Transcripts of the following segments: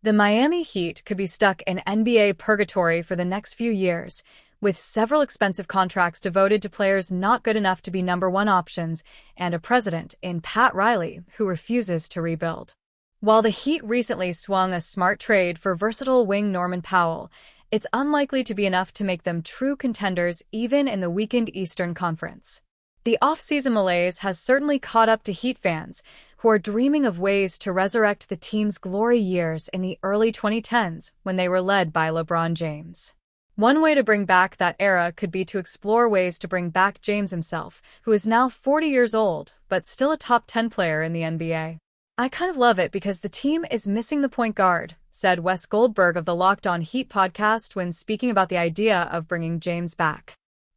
The Miami Heat could be stuck in NBA purgatory for the next few years, with several expensive contracts devoted to players not good enough to be number one options and a president in Pat Riley who refuses to rebuild. While the Heat recently swung a smart trade for versatile wing Norman Powell, it's unlikely to be enough to make them true contenders even in the weakened Eastern Conference. The offseason malaise has certainly caught up to Heat fans, who are dreaming of ways to resurrect the team's glory years in the early 2010s when they were led by LeBron James. One way to bring back that era could be to explore ways to bring back James himself, who is now 40 years old, but still a top 10 player in the NBA. "I kind of love it because the team is missing the point guard," said Wes Goldberg of the Locked On Heat podcast when speaking about the idea of bringing James back.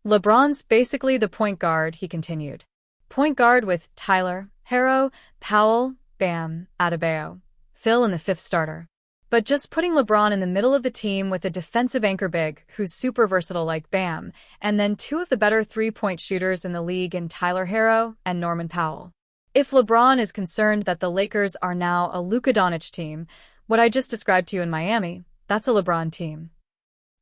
"LeBron's basically the point guard," he continued. "Point guard with Tyler, Herro, Powell, Bam, Adebayo, Phil in the fifth starter. But just putting LeBron in the middle of the team with a defensive anchor big who's super versatile like Bam, and then two of the better three-point shooters in the league in Tyler Herro and Norman Powell. If LeBron is concerned that the Lakers are now a Luka Doncic team, what I just described to you in Miami, that's a LeBron team."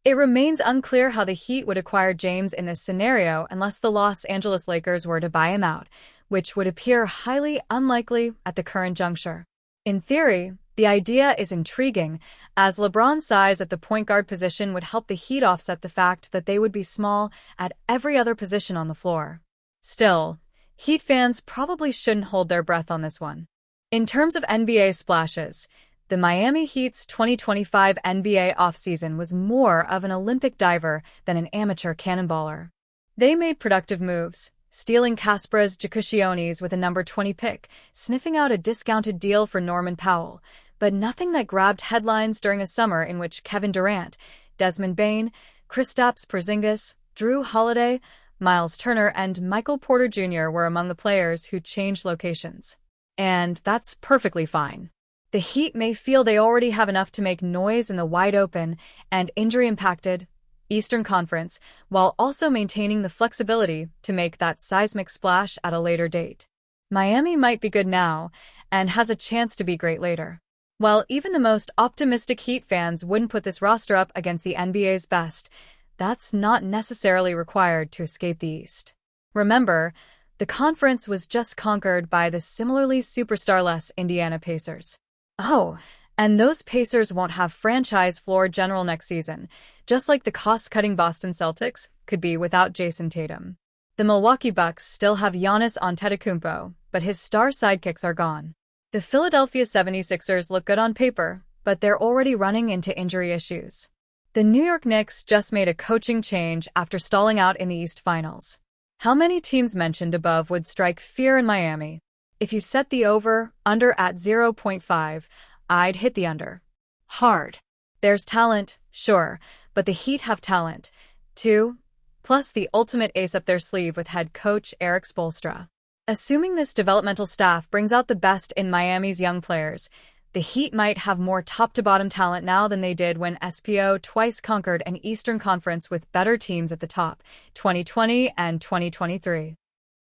It remains unclear how the Heat would acquire James in this scenario unless the Los Angeles Lakers were to buy him out, which would appear highly unlikely at the current juncture. In theory, the idea is intriguing, as LeBron's size at the point guard position would help the Heat offset the fact that they would be small at every other position on the floor. Still, Heat fans probably shouldn't hold their breath on this one. In terms of NBA splashes, the Miami Heat's 2025 NBA offseason was more of an Olympic diver than an amateur cannonballer. They made productive moves, stealing Kasparas Jakushionis with a number 20 pick, sniffing out a discounted deal for Norman Powell, but nothing that grabbed headlines during a summer in which Kevin Durant, Desmond Bane, Kristaps Porzingis, Drew Holiday, Miles Turner, and Michael Porter Jr. were among the players who changed locations. And that's perfectly fine. The Heat may feel they already have enough to make noise in the wide-open and injury-impacted Eastern Conference, while also maintaining the flexibility to make that seismic splash at a later date. Miami might be good now, and has a chance to be great later. While even the most optimistic Heat fans wouldn't put this roster up against the NBA's best, that's not necessarily required to escape the East. Remember, the conference was just conquered by the similarly superstar-less Indiana Pacers. Oh, and those Pacers won't have franchise floor general next season, just like the cost-cutting Boston Celtics could be without Jason Tatum. The Milwaukee Bucks still have Giannis Antetokounmpo, but his star sidekicks are gone. The Philadelphia 76ers look good on paper, but they're already running into injury issues. The New York Knicks just made a coaching change after stalling out in the East Finals. How many teams mentioned above would strike fear in Miami? If you set the over/under at 0.5, I'd hit the under. Hard. There's talent, sure, but the Heat have talent, too, plus the ultimate ace up their sleeve with head coach Erik Spoelstra. Assuming this developmental staff brings out the best in Miami's young players, the Heat might have more top-to-bottom talent now than they did when SPO twice conquered an Eastern Conference with better teams at the top, 2020 and 2023.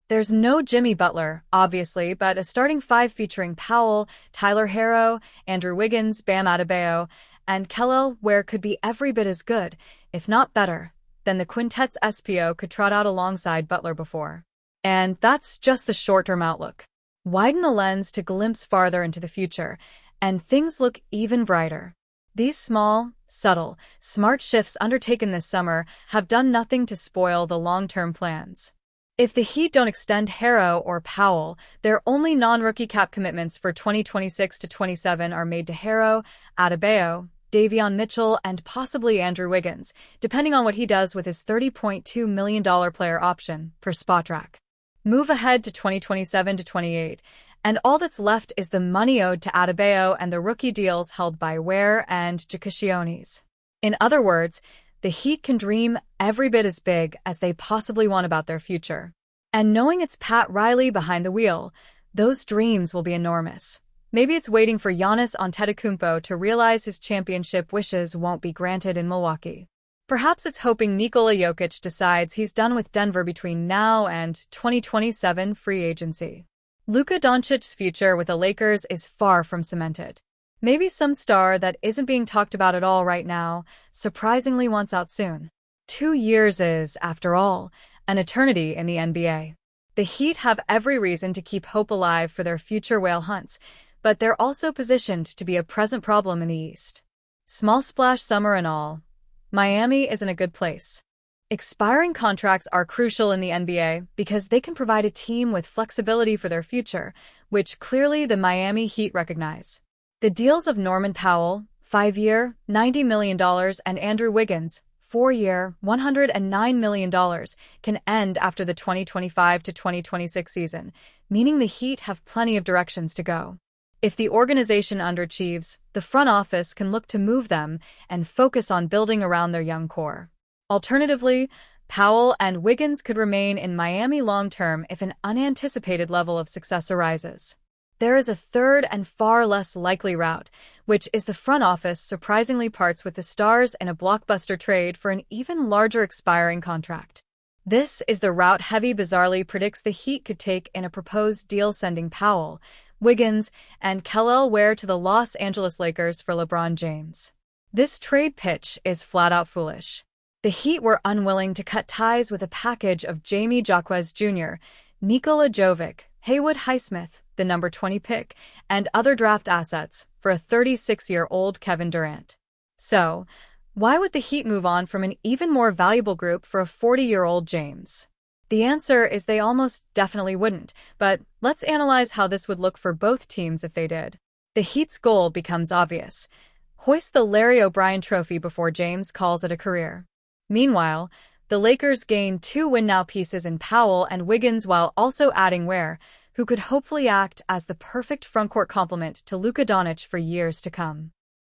There's no Jimmy Butler, obviously, but a starting five featuring Powell, Tyler Herro, Andrew Wiggins, Bam Adebayo, and Kel'el Ware could be every bit as good, if not better, than the quintet's SPO could trot out alongside Butler before. And that's just the short-term outlook. Widen the lens to glimpse farther into the future, and things look even brighter. These small, subtle, smart shifts undertaken this summer have done nothing to spoil the long-term plans. If the Heat don't extend Herro or Powell, their only non-rookie cap commitments for 2026 to 27 are made to Herro, Adebayo, Davion Mitchell, and possibly Andrew Wiggins, depending on what he does with his $30.2 million player option per Spotrac. Move ahead to 2027 to 28, and all that's left is the money owed to Adebayo and the rookie deals held by Ware and Jakushionis. In other words, the Heat can dream every bit as big as they possibly want about their future. And knowing it's Pat Riley behind the wheel, those dreams will be enormous. Maybe it's waiting for Giannis Antetokounmpo to realize his championship wishes won't be granted in Milwaukee. Perhaps it's hoping Nikola Jokic decides he's done with Denver between now and 2027 free agency. Luka Doncic's future with the Lakers is far from cemented. Maybe some star that isn't being talked about at all right now surprisingly wants out soon. 2 years is, after all, an eternity in the NBA. The Heat have every reason to keep hope alive for their future whale hunts, but they're also positioned to be a present problem in the East. Small splash summer and all, Miami is in a good place. Expiring contracts are crucial in the NBA because they can provide a team with flexibility for their future, which clearly the Miami Heat recognize. The deals of Norman Powell, 5-year, $90 million, and Andrew Wiggins, 4-year, $109 million, can end after the 2025 to 2026 season, meaning the Heat have plenty of directions to go. If the organization underachieves, the front office can look to move them and focus on building around their young core. Alternatively, Powell and Wiggins could remain in Miami long-term if an unanticipated level of success arises. There is a third and far less likely route, which is the front office surprisingly parts with the Stars in a blockbuster trade for an even larger expiring contract. This is the route Heavy bizarrely predicts the Heat could take in a proposed deal, sending Powell, Wiggins, and Kel'el Ware to the Los Angeles Lakers for LeBron James. This trade pitch is flat-out foolish. The Heat were unwilling to cut ties with a package of Jamie Jaquez Jr., Nikola Jovic, Haywood Highsmith, the number 20 pick, and other draft assets for a 36-year-old Kevin Durant. So, why would the Heat move on from an even more valuable group for a 40-year-old James? The answer is they almost definitely wouldn't, but let's analyze how this would look for both teams if they did. The Heat's goal becomes obvious: hoist the Larry O'Brien Trophy before James calls it a career. Meanwhile, the Lakers gain 2 win-now pieces in Powell and Wiggins while also adding Ware, who could hopefully act as the perfect frontcourt complement to Luka Doncic for years to come.